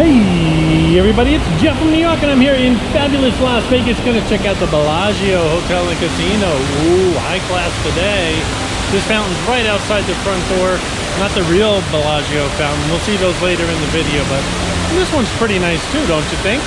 Hey everybody, it's Jeff from New York and I'm here in fabulous Las Vegas. Gonna check out the Bellagio Hotel and Casino. Ooh, high class today. This fountain's right outside the front door. Not the real Bellagio fountain. We'll see those later in the video, but this one's pretty nice too, don't you think?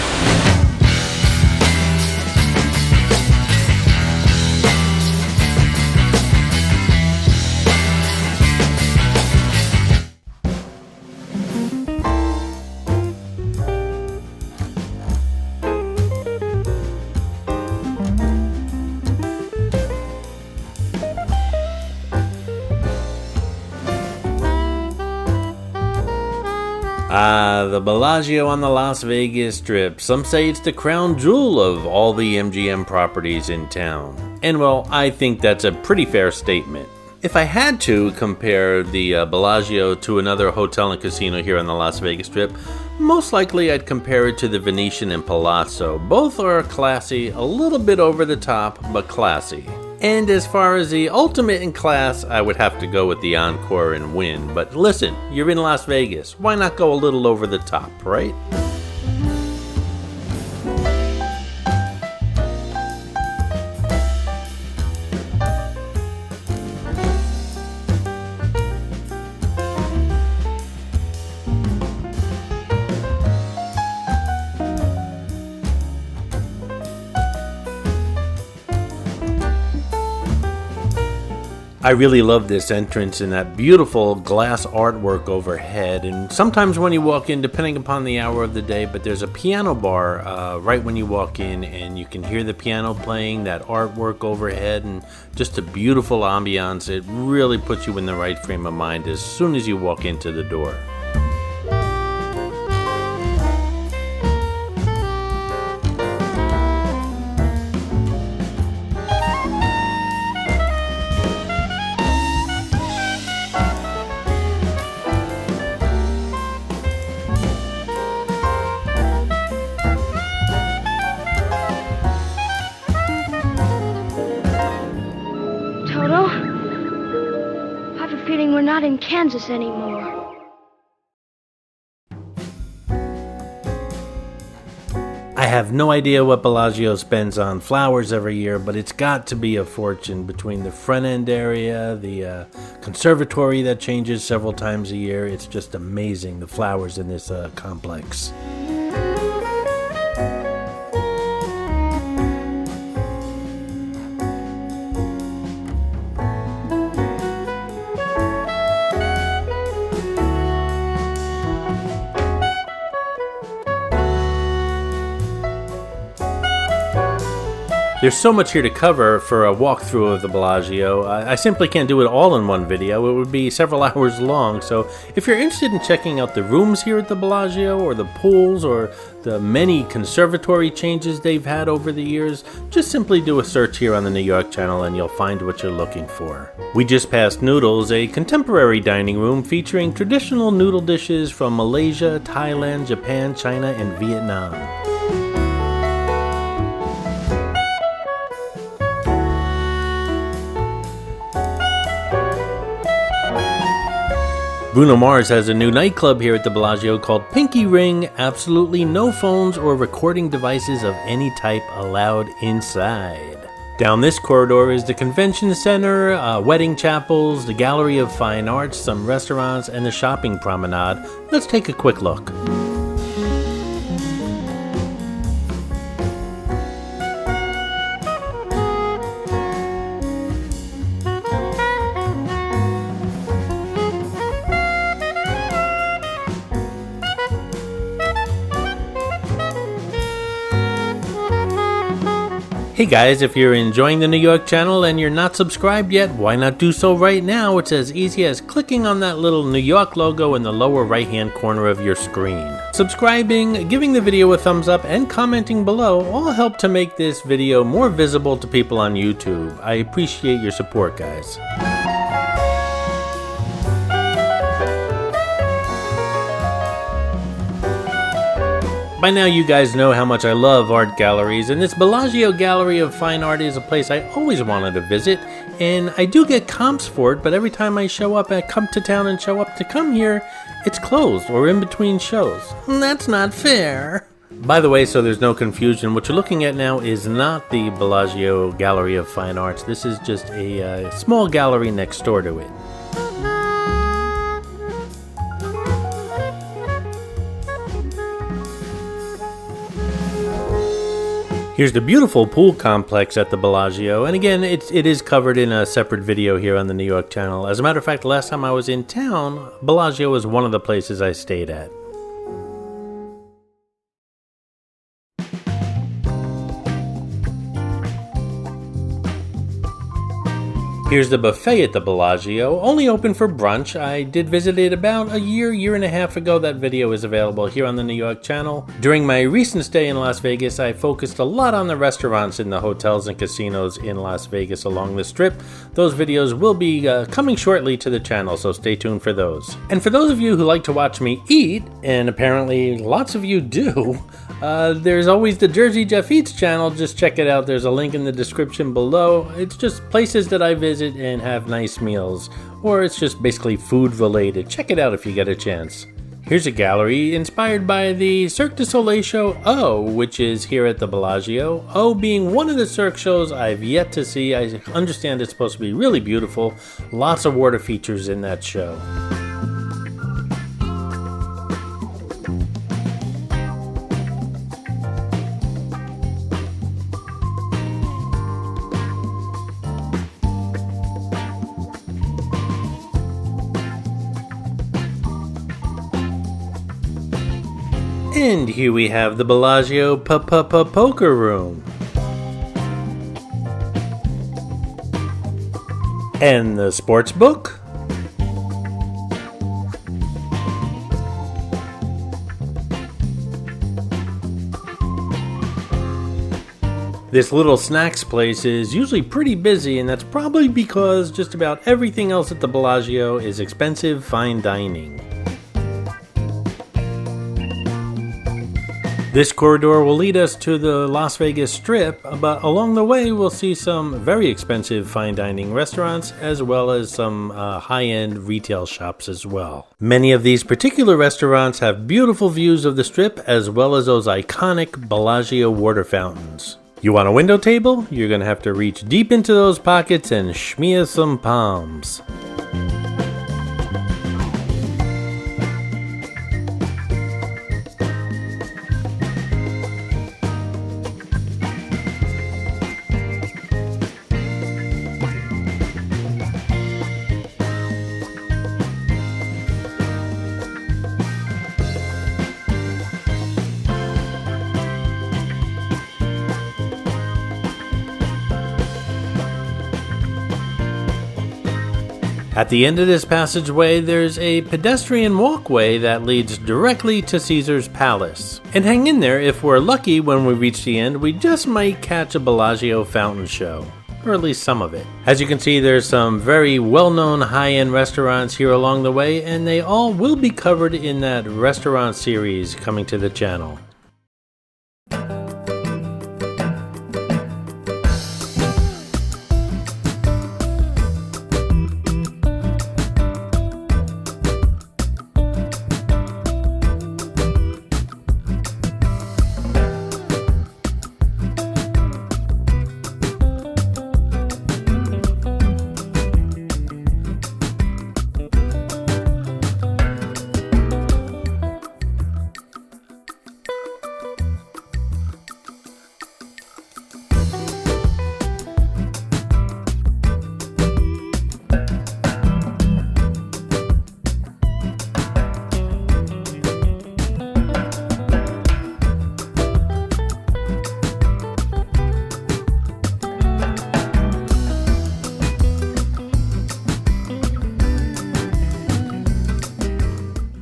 The Bellagio on the Las Vegas Strip. Some say it's the crown jewel of all the MGM properties in town. And well, I think that's a pretty fair statement. If I had to compare the Bellagio to another hotel and casino here on the Las Vegas Strip, most likely I'd compare it to the Venetian and Palazzo. Both are classy, a little bit over the top, but classy. And as far as the ultimate in class, I would have to go with the Encore and Wynn. But listen, you're in Las Vegas. Why not go a little over the top, right? I really love this entrance and that beautiful glass artwork overhead, and sometimes when you walk in, depending upon the hour of the day, but there's a piano bar right when you walk in, and you can hear the piano playing, that artwork overhead, and just a beautiful ambiance. It really puts you in the right frame of mind as soon as you walk into the door. We're not in Kansas anymore. I have no idea what Bellagio spends on flowers every year, but it's got to be a fortune between the front end area, the conservatory that changes several times a year. It's just amazing, the flowers in this complex. There's so much here to cover for a walkthrough of the Bellagio. I simply can't do it all in one video. It would be several hours long. So if you're interested in checking out the rooms here at the Bellagio, or the pools, or the many conservatory changes they've had over the years, just simply do a search here on the New York channel and you'll find what you're looking for. We just passed Noodles, a contemporary dining room featuring traditional noodle dishes from Malaysia, Thailand, Japan, China, and Vietnam. Bruno Mars has a new nightclub here at the Bellagio called Pinky Ring. Absolutely no phones or recording devices of any type allowed inside. Down this corridor is the convention center, wedding chapels, the gallery of fine arts, some restaurants, and the shopping promenade. Let's take a quick look. Hey guys, if you're enjoying the New York channel and you're not subscribed yet, why not do so right now? It's as easy as clicking on that little New York logo in the lower right hand corner of your screen. Subscribing, giving the video a thumbs up, and commenting below all help to make this video more visible to people on YouTube. I appreciate your support, guys. By now you guys know how much I love art galleries, and this Bellagio Gallery of Fine Art is a place I always wanted to visit, and I do get comps for it, but every time I come to town and show up to come here, it's closed or in between shows. That's not fair. By the way, so there's no confusion, what you're looking at now is not the Bellagio Gallery of Fine Arts. This is just a small gallery next door to it. Here's the beautiful pool complex at the Bellagio, and again, it is covered in a separate video here on the New York channel. As a matter of fact, last time I was in town, Bellagio was one of the places I stayed at. Here's the buffet at the Bellagio, only open for brunch. I did visit it about a year and a half ago. That video is available here on the New York channel. During my recent stay in Las Vegas, I focused a lot on the restaurants in the hotels and casinos in Las Vegas along the Strip. Those videos will be coming shortly to the channel, so stay tuned for those. And for those of you who like to watch me eat, and apparently lots of you do, there's always the Jersey Jeff Eats channel. Just check it out. There's a link in the description below. It's just places that I visit and have nice meals, or it's just basically food related. Check it out if you get a chance. Here's a gallery inspired by the Cirque du Soleil show O, which is here at the Bellagio. O being one of the Cirque shows I've yet to see. I understand it's supposed to be really beautiful. Lots of water features in that show. And here we have the Bellagio Poker Room. And the Sports Book. This little snacks place is usually pretty busy, and that's probably because just about everything else at the Bellagio is expensive fine dining. This corridor will lead us to the Las Vegas Strip, but along the way we'll see some very expensive fine dining restaurants as well as some high-end retail shops as well. Many of these particular restaurants have beautiful views of the Strip as well as those iconic Bellagio water fountains. You want a window table? You're going to have to reach deep into those pockets and schmear some palms. At the end of this passageway, there's a pedestrian walkway that leads directly to Caesar's Palace. And hang in there, if we're lucky when we reach the end, we just might catch a Bellagio fountain show. Or at least some of it. As you can see, there's some very well-known high-end restaurants here along the way, and they all will be covered in that restaurant series coming to the channel.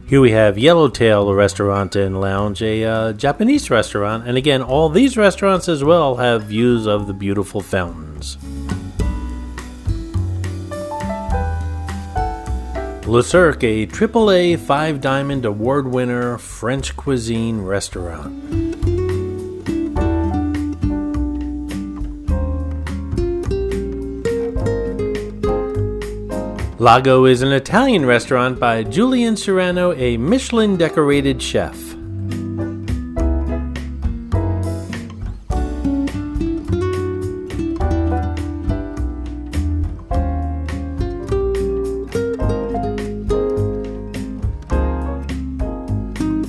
Here we have Yellowtail Restaurant and Lounge, a Japanese restaurant. And again, all these restaurants as well have views of the beautiful fountains. Le Cirque, a AAA 5-diamond award winner French cuisine restaurant. Lago is an Italian restaurant by Julian Serrano, a Michelin-decorated chef.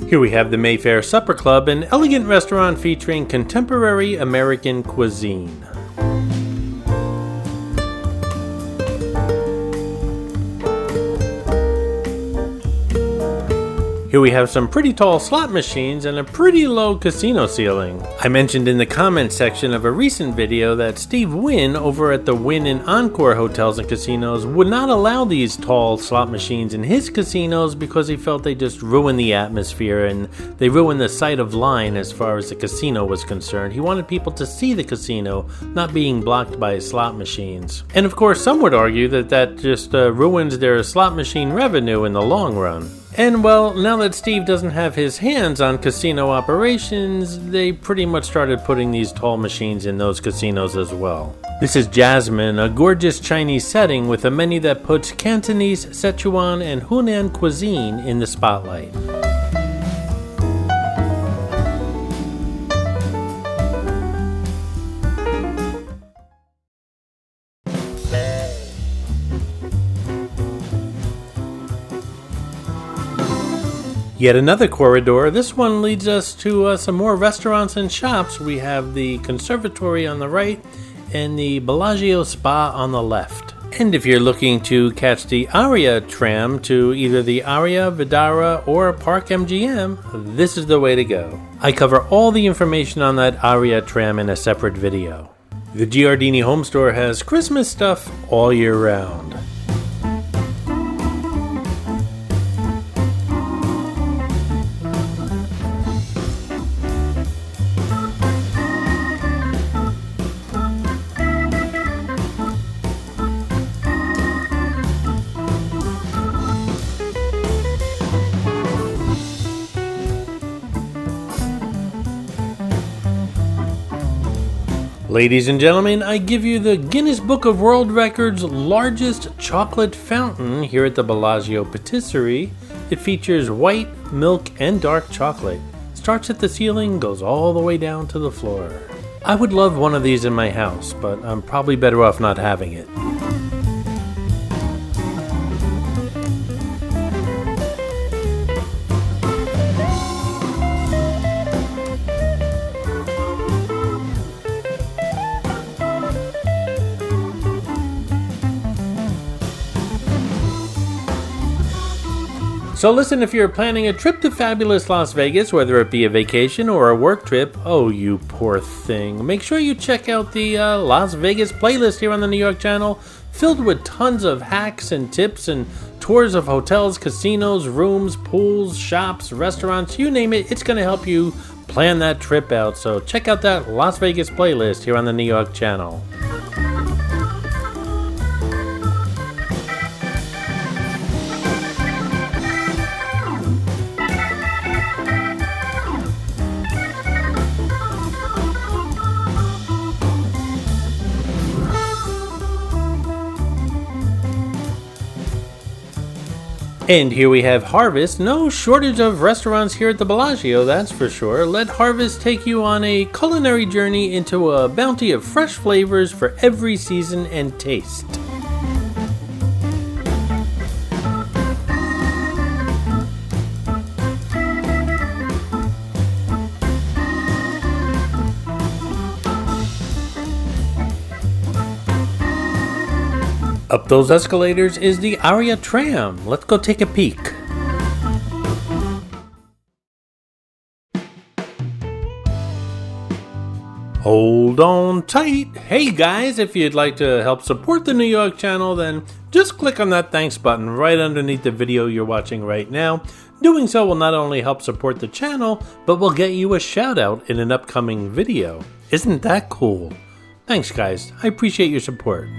Here we have the Mayfair Supper Club, an elegant restaurant featuring contemporary American cuisine. Here we have some pretty tall slot machines and a pretty low casino ceiling. I mentioned in the comments section of a recent video that Steve Wynn over at the Wynn and Encore hotels and casinos would not allow these tall slot machines in his casinos because he felt they just ruin the atmosphere and they ruin the sight of line as far as the casino was concerned. He wanted people to see the casino, not being blocked by slot machines. And of course, some would argue that that just ruins their slot machine revenue in the long run. And well, now that Steve doesn't have his hands on casino operations, they pretty much started putting these tall machines in those casinos as well. This is Jasmine, a gorgeous Chinese setting with a menu that puts Cantonese, Sichuan, and Hunan cuisine in the spotlight. Yet another corridor. This one leads us to some more restaurants and shops. We have the Conservatory on the right and the Bellagio Spa on the left. And if you're looking to catch the Aria tram to either the Aria, Vidara, or Park MGM, this is the way to go. I cover all the information on that Aria tram in a separate video. The Giardini Home Store has Christmas stuff all year round. Ladies and gentlemen, I give you the Guinness Book of World Records largest chocolate fountain here at the Bellagio Patisserie. It features white, milk, and dark chocolate. Starts at the ceiling, goes all the way down to the floor. I would love one of these in my house, but I'm probably better off not having it. So listen, if you're planning a trip to fabulous Las Vegas, whether it be a vacation or a work trip, oh you poor thing, make sure you check out the Las Vegas playlist here on the New York channel, filled with tons of hacks and tips and tours of hotels, casinos, rooms, pools, shops, restaurants, you name it, it's going to help you plan that trip out. So check out that Las Vegas playlist here on the New York channel. And here we have Harvest. No shortage of restaurants here at the Bellagio, that's for sure. Let Harvest take you on a culinary journey into a bounty of fresh flavors for every season and taste. Up those escalators is the Aria tram. Let's go take a peek. Hold on tight. Hey guys, if you'd like to help support the New York channel, then just click on that thanks button right underneath the video you're watching right now. Doing so will not only help support the channel, but will get you a shout out in an upcoming video. Isn't that cool? Thanks guys, I appreciate your support.